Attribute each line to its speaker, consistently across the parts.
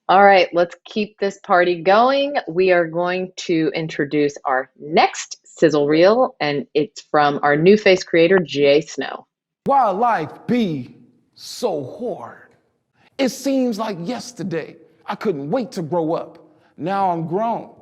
Speaker 1: All right, let's keep this party going. We are going to introduce our next sizzle reel, and it's from our new face creator, Jay Snow.
Speaker 2: Why life be so hard? It seems like yesterday I couldn't wait to grow up. Now I'm grown.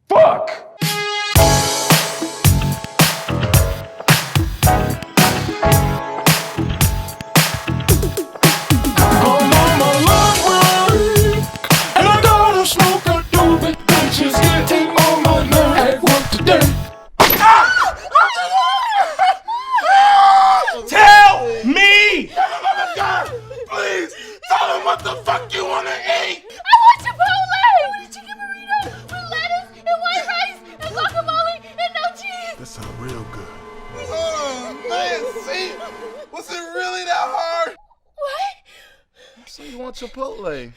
Speaker 2: Fuck! I'm on my long run, and I gotta smoke a doobie. Bitches getting on my nerve at work today. Tell me! Please, tell him what the fuck you wanna eat!
Speaker 3: I want Chipotle! I want a chicken burrito with lettuce and white rice and guacamole and no cheese!
Speaker 4: That sounds real good.
Speaker 5: Oh, man, see? Was it really that hard?
Speaker 3: What?
Speaker 5: So you want Chipotle?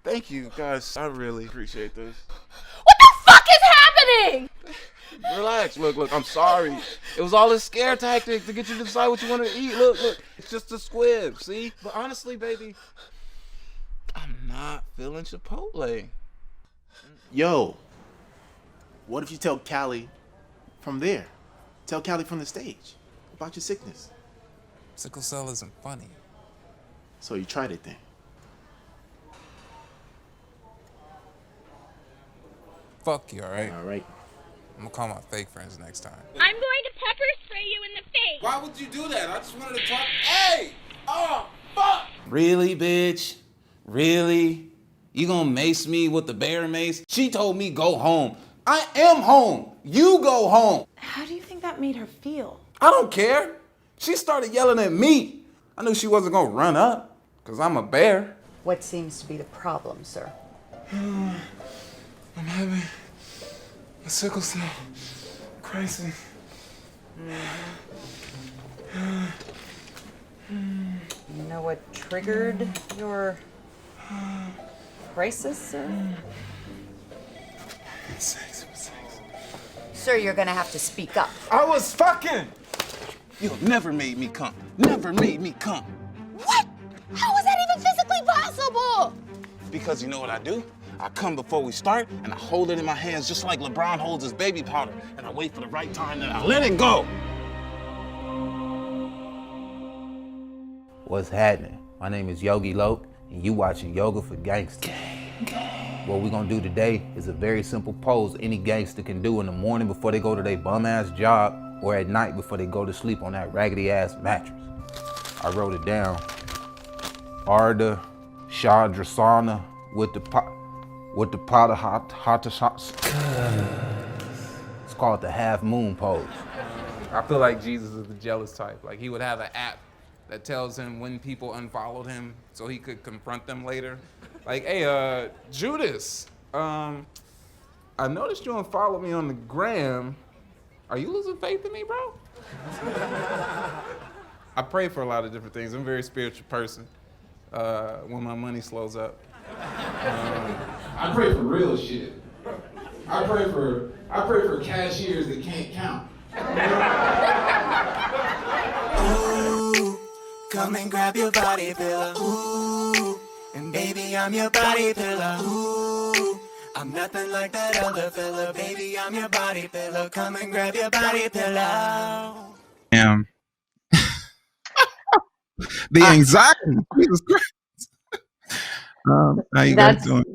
Speaker 5: Thank you, guys. I really appreciate this.
Speaker 3: What the fuck is happening?
Speaker 5: Relax. Look, I'm sorry. It was all a scare tactic to get you to decide what you want to eat. Look, it's just a squib, see? But honestly, baby, I'm not feeling Chipotle.
Speaker 4: Yo, what if you tell Callie from there? Tell Callie from the stage about your sickness.
Speaker 6: Sickle cell isn't funny.
Speaker 4: So you tried it then.
Speaker 6: Fuck you, alright?
Speaker 4: All right.
Speaker 6: I'm gonna call my fake friends next time.
Speaker 3: I'm going to pepper spray you in the face!
Speaker 5: Why would you do that? I just wanted to talk. Hey! Oh, fuck!
Speaker 7: Really, bitch? Really? You gonna mace me with the bear mace? She told me go home. I am home. You go home.
Speaker 8: How do you think that made her feel?
Speaker 7: I don't care. She started yelling at me. I knew she wasn't gonna run up, cause I'm a bear.
Speaker 9: What seems to be the problem, sir?
Speaker 2: I'm having a sickle cell crisis.
Speaker 9: You know what triggered your crisis, sir?
Speaker 2: Sex.
Speaker 9: Sir, you're gonna have to speak up.
Speaker 2: I was fucking!
Speaker 7: You never made me come. Never made me come.
Speaker 3: What? How is that even physically possible?
Speaker 7: Because you know what I do? I come before we start, and I hold it in my hands just like LeBron holds his baby powder, and I wait for the right time, and I let it go.
Speaker 10: What's happening? My name is Yogi Loke, and you watching Yoga for Gangsters. What we're gonna do today is a very simple pose any gangster can do in the morning before they go to their bum-ass job, or at night before they go to sleep on that raggedy-ass mattress. I wrote it down. Arda Shadrasana with the pot of hot shots. It's called the half moon pose.
Speaker 6: I feel like Jesus is the jealous type. Like he would have an app that tells him when people unfollowed him so he could confront them later. Like, hey, Judas, I noticed you unfollowed me on the gram. Are you losing faith in me, bro? I pray for a lot of different things. I'm a very spiritual person when my money slows up.
Speaker 2: I pray for real shit. I pray for cashiers that can't count.
Speaker 11: Ooh, come and grab your body pillow. Ooh, and baby, I'm your body pillow. Ooh, I'm nothing like that other fella. Baby, I'm your body pillow. Come and grab your body pillow.
Speaker 6: Damn. The anxiety. Jesus Christ. How you guys doing?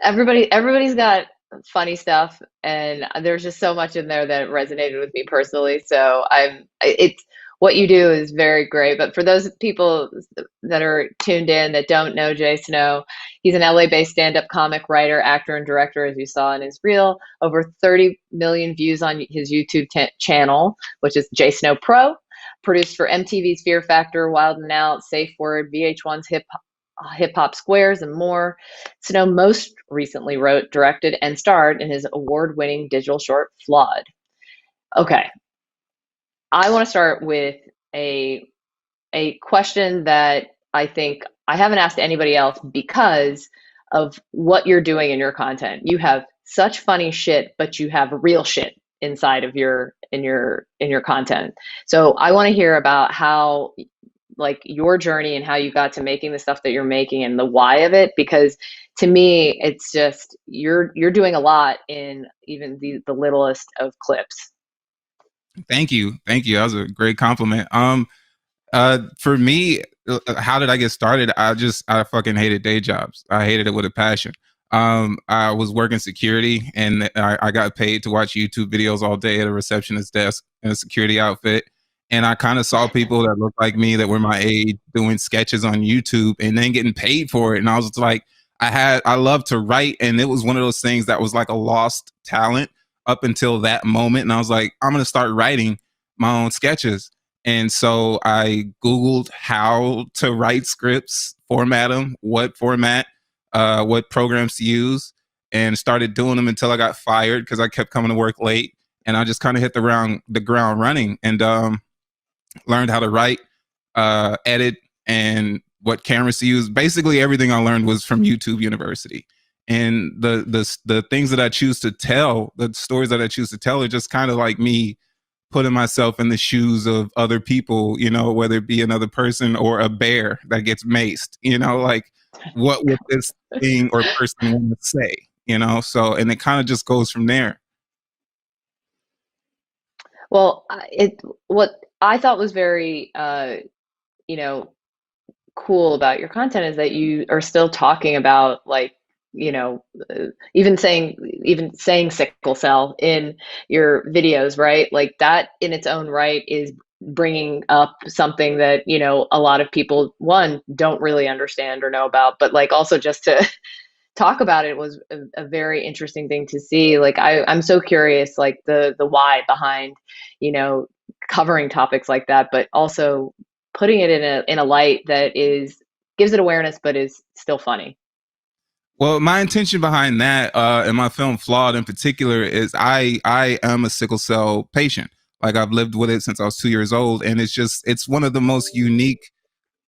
Speaker 1: Everybody's got funny stuff, and there's just so much in there that resonated with me personally. So it's what you do is very great. But for those people that are tuned in that don't know Jay Snow, he's an LA-based stand-up comic, writer, actor, and director, as you saw in his reel. Over 30 million views on his YouTube channel, which is JSnowPro. Produced for MTV's Fear Factor, Wild 'N Out, Safe Word, VH1's Hip Hop Squares, and more. Snow most recently wrote, directed, and starred in his award-winning digital short, Flawed. Okay. I want to start with a question that I think I haven't asked anybody else because of what you're doing in your content. You have such funny shit, but you have real shit inside of your content. So I want to hear about how like your journey and how you got to making the stuff that you're making and the why of it, because to me it's just you're doing a lot in even the littlest of clips.
Speaker 6: Thank you. Thank you. That was a great compliment. For me, how did I get started? I fucking hated day jobs. I hated it with a passion. I was working security, and I got paid to watch YouTube videos all day at a receptionist desk in a security outfit. And I kind of saw people that looked like me that were my age doing sketches on YouTube and then getting paid for it. And I was like, I love to write, and it was one of those things that was like a lost talent up until that moment. And I was like, I'm gonna start writing my own sketches. And so I Googled how to write scripts, format them, what format, what programs to use, and started doing them until I got fired because I kept coming to work late. And I just kind of hit the ground running, and learned how to write, edit, and what cameras to use. Basically, everything I learned was from YouTube University. And the things that I choose to tell, the stories that I choose to tell, are just kind of like me putting myself in the shoes of other people, you know, whether it be another person or a bear that gets maced, you know, like what would this thing or person want to say, you know? So, and it kind of just goes from there.
Speaker 1: Well, what I thought was very, you know, cool about your content is that you are still talking about, like, you know, even saying sickle cell in your videos, right? Like that in its own right is bringing up something that, you know, a lot of people, one, don't really understand or know about, but like also just to talk about it was a very interesting thing to see. Like I'm so curious, like the why behind, you know, covering topics like that, but also putting it in a light that gives it awareness, but is still funny.
Speaker 6: Well, my intention behind that, and my film Flawed in particular, is I am a sickle cell patient. Like I've lived with it since I was 2 years old, and it's one of the most unique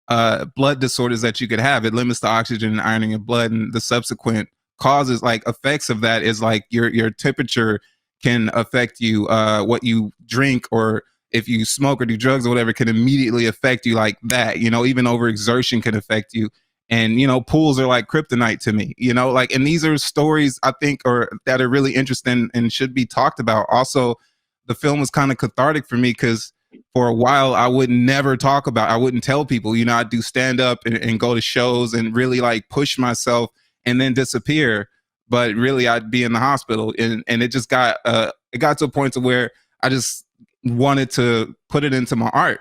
Speaker 6: blood disorders that you could have. It limits the oxygen and iron in your blood, and the subsequent causes, like effects of that, is like your temperature can affect you. What you drink, or if you smoke or do drugs or whatever, can immediately affect you like that. You know, even overexertion can affect you. And you know, pools are like kryptonite to me. You know, like, and these are stories I think that are really interesting and should be talked about. Also, the film was kind of cathartic for me because for a while I would never talk about, I wouldn't tell people, you know, I'd do stand up and go to shows and really like push myself and then disappear. But really I'd be in the hospital, and it just got it got to a point to where I just wanted to put it into my art.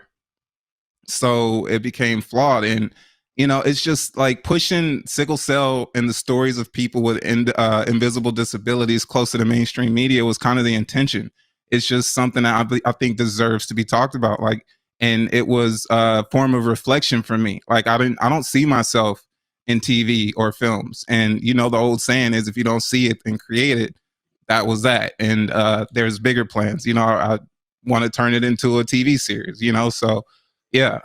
Speaker 6: So it became Flawed. And you know, it's just like pushing sickle cell and the stories of people with invisible disabilities close to the mainstream media was kind of the intention. It's just something that I think deserves to be talked about. Like, and it was a form of reflection for me. Like, I don't see myself in TV or films. And you know, the old saying is, if you don't see it and create it, that was that. And there's bigger plans. You know, I want to turn it into a TV series. You know, so yeah.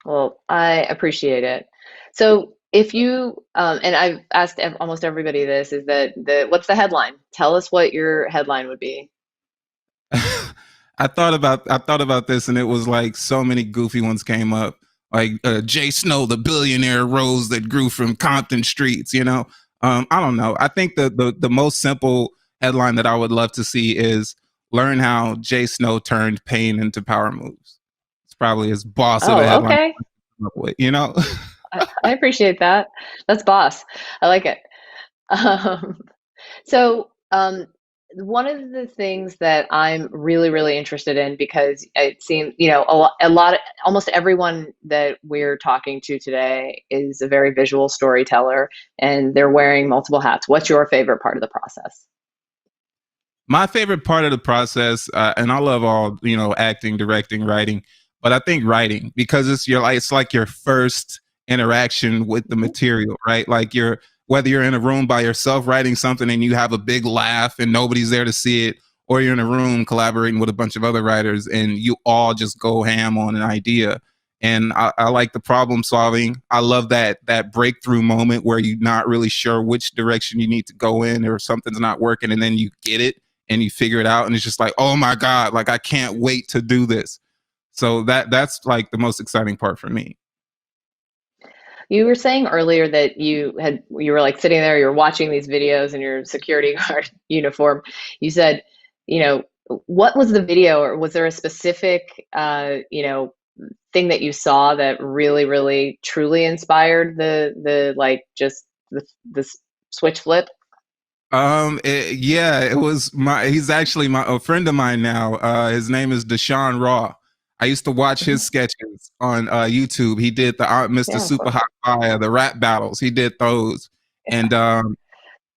Speaker 1: Well, I appreciate it. So if you, and I've asked almost everybody this, is that what's the headline? Tell us what your headline would be.
Speaker 6: I thought about this, and it was like so many goofy ones came up, like Jay Snow, the billionaire rose that grew from Compton streets. You know, I don't know. I think the most simple headline that I would love to see is learn how Jay Snow turned pain into power moves. It's probably as boss of a headline.
Speaker 1: Okay.
Speaker 6: You know,
Speaker 1: I appreciate that. That's boss. I like it. So, one of the things that I'm really, really interested in, because it seems, you know, almost everyone that we're talking to today is a very visual storyteller, and they're wearing multiple hats. What's your favorite part of the process?
Speaker 6: My favorite part of the process, and I love all, you know, acting, directing, writing, but I think writing, because it's like your first interaction with the material, right? Like whether you're in a room by yourself writing something and you have a big laugh and nobody's there to see it, or you're in a room collaborating with a bunch of other writers and you all just go ham on an idea. And I like the problem solving. I love that breakthrough moment where you're not really sure which direction you need to go in, or something's not working, and then you get it and you figure it out, and it's just like, oh my God, like I can't wait to do this. So that's like the most exciting part for me.
Speaker 1: You were saying earlier that you were like sitting there, you're watching these videos in your security guard uniform. You said, you know, what was the video, or was there a specific, thing that you saw that really, really, truly inspired the like just the switch flip?
Speaker 6: Yeah, it was he's actually a friend of mine now. His name is Deshaun Raw. I used to watch his sketches on YouTube. He did the Mr.
Speaker 1: Yeah, of
Speaker 6: Super
Speaker 1: course.
Speaker 6: Hot Fire, the rap battles. He did those. And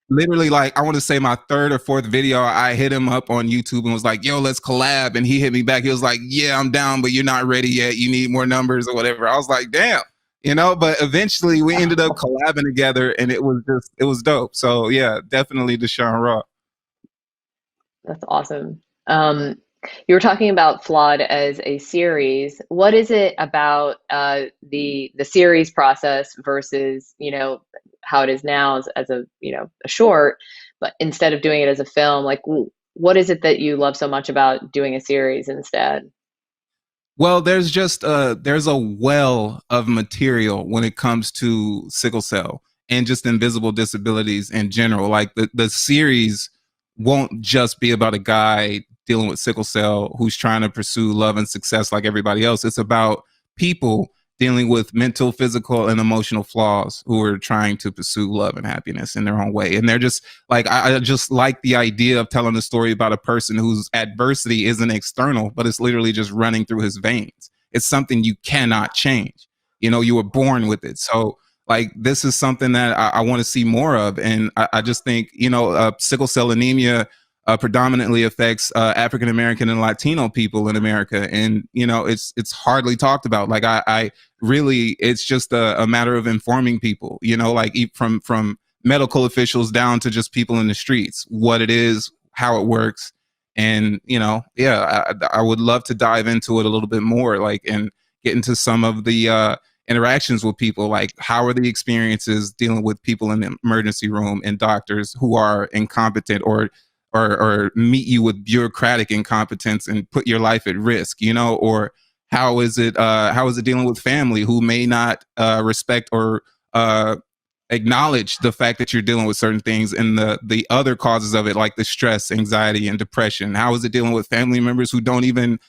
Speaker 6: literally, like, I want to say my third or fourth video, I hit him up on YouTube and was like, yo, let's collab. And he hit me back. He was like, yeah, I'm down, but you're not ready yet. You need more numbers or whatever. I was like, damn. But eventually we ended up collabing together, and it was dope. So yeah, definitely Deshaun Raw.
Speaker 1: That's awesome. You were talking about Flawed as a series. What is it about the series process versus how it is now as a short, but instead of doing it as a film, like what is it that you love so much about doing a series instead?
Speaker 6: Well, there's a well of material when it comes to sickle cell and just invisible disabilities in general. Like the series won't just be about a guy dealing with sickle cell who's trying to pursue love and success like everybody else. It's about people dealing with mental, physical, and emotional flaws who are trying to pursue love and happiness in their own way. And they're just like, I just like the idea of telling a story about a person whose adversity isn't external, but it's literally just running through his veins. It's something you cannot change. You were born with it. So like, this is something that I want to see more of. And I just think, sickle cell anemia predominantly affects African American and Latino people in America, and it's hardly talked about. Like I really, it's just a matter of informing people. Like from medical officials down to just people in the streets, what it is, how it works, and I would love to dive into it a little bit more, like, and get into some of the interactions with people, like how are the experiences dealing with people in the emergency room and doctors who are incompetent or meet you with bureaucratic incompetence and put your life at risk, or how is it dealing with family who may not respect or acknowledge the fact that you're dealing with certain things and the other causes of it, like the stress, anxiety, and depression. How is it dealing with family members who don't even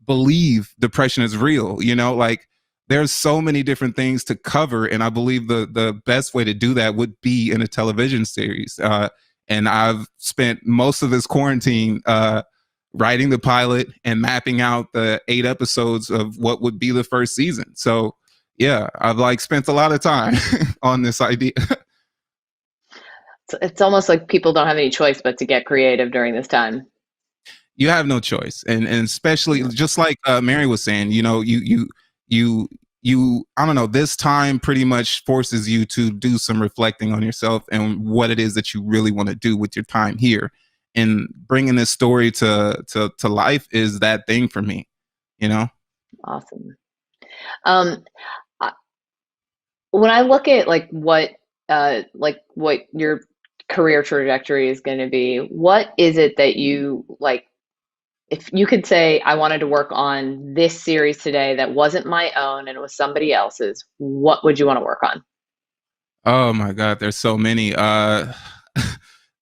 Speaker 6: believe depression is real? Like, there's so many different things to cover, and I believe the best way to do that would be in a television series. And I've spent most of this quarantine writing the pilot and mapping out the 8 episodes of what would be the first season. So yeah, I've spent a lot of time on this idea.
Speaker 1: It's almost like people don't have any choice but to get creative during this time.
Speaker 6: You have no choice, and especially just like Mary was saying, you I don't know, this time pretty much forces you to do some reflecting on yourself and what it is that you really want to do with your time here. And bringing this story to life is that thing for me.
Speaker 1: Awesome. When I look at what your career trajectory is going to be, what is it that you like? If you could say, I wanted to work on this series today that wasn't my own and it was somebody else's, what would you want to work on?
Speaker 6: Oh my God, there's so many.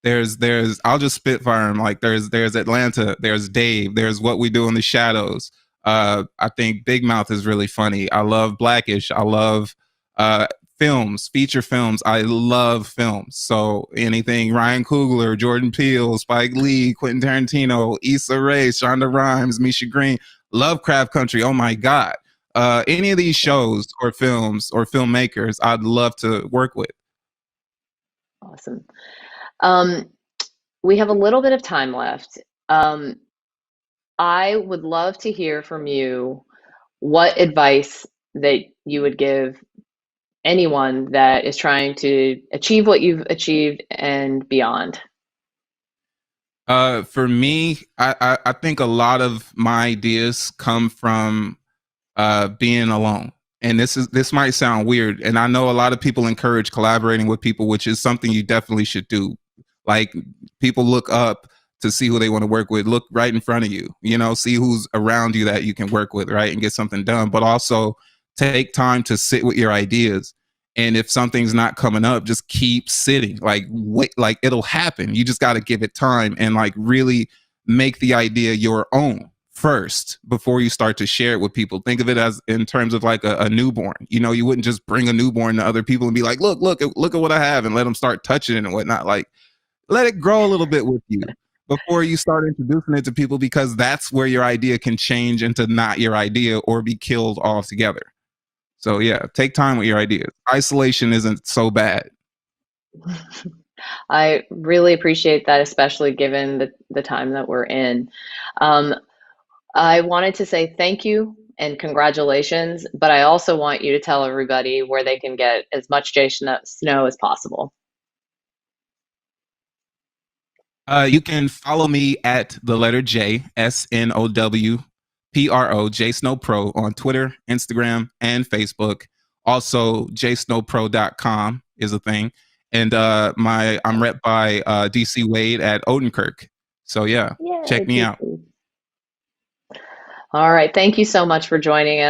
Speaker 6: There's I'll just spitfire them. Like there's Atlanta, there's Dave, there's What We Do in the Shadows. I think Big Mouth is really funny. I love Blackish. I love films, feature films. I love films. So anything Ryan Coogler, Jordan Peele, Spike Lee, Quentin Tarantino, Issa Rae, Shonda Rhimes, Misha Green, Lovecraft Country. Oh my God. Any of these shows or films or filmmakers, I'd love to work with.
Speaker 1: Awesome. We have a little bit of time left. I would love to hear from you what advice that you would give anyone that is trying to achieve what you've achieved and beyond.
Speaker 6: For me, I think a lot of my ideas come from being alone. And this might sound weird. And I know a lot of people encourage collaborating with people, which is something you definitely should do. Like, people look up to see who they want to work with. Look right in front of you, see who's around you that you can work with, right? And get something done. But also take time to sit with your ideas. And if something's not coming up, just keep sitting. Like, wait, like it'll happen. You just got to give it time and like really make the idea your own first before you start to share it with people. Think of it as in terms of like a newborn. You wouldn't just bring a newborn to other people and be like, look at what I have, and let them start touching it and whatnot. Like, let it grow a little bit with you before you start introducing it to people, because that's where your idea can change into not your idea or be killed altogether. So yeah, take time with your ideas. Isolation isn't so bad.
Speaker 1: I really appreciate that, especially given the time that we're in. I wanted to say thank you and congratulations, but I also want you to tell everybody where they can get as much Snow as possible.
Speaker 6: You can follow me at the letter J, SNOWPRO, JSnowPro on Twitter, Instagram, and Facebook. Also, JSnowPro.com is a thing. And I'm rep by DC Wade at Odenkirk. So yeah, check me out.
Speaker 1: All right. Thank you so much for joining us.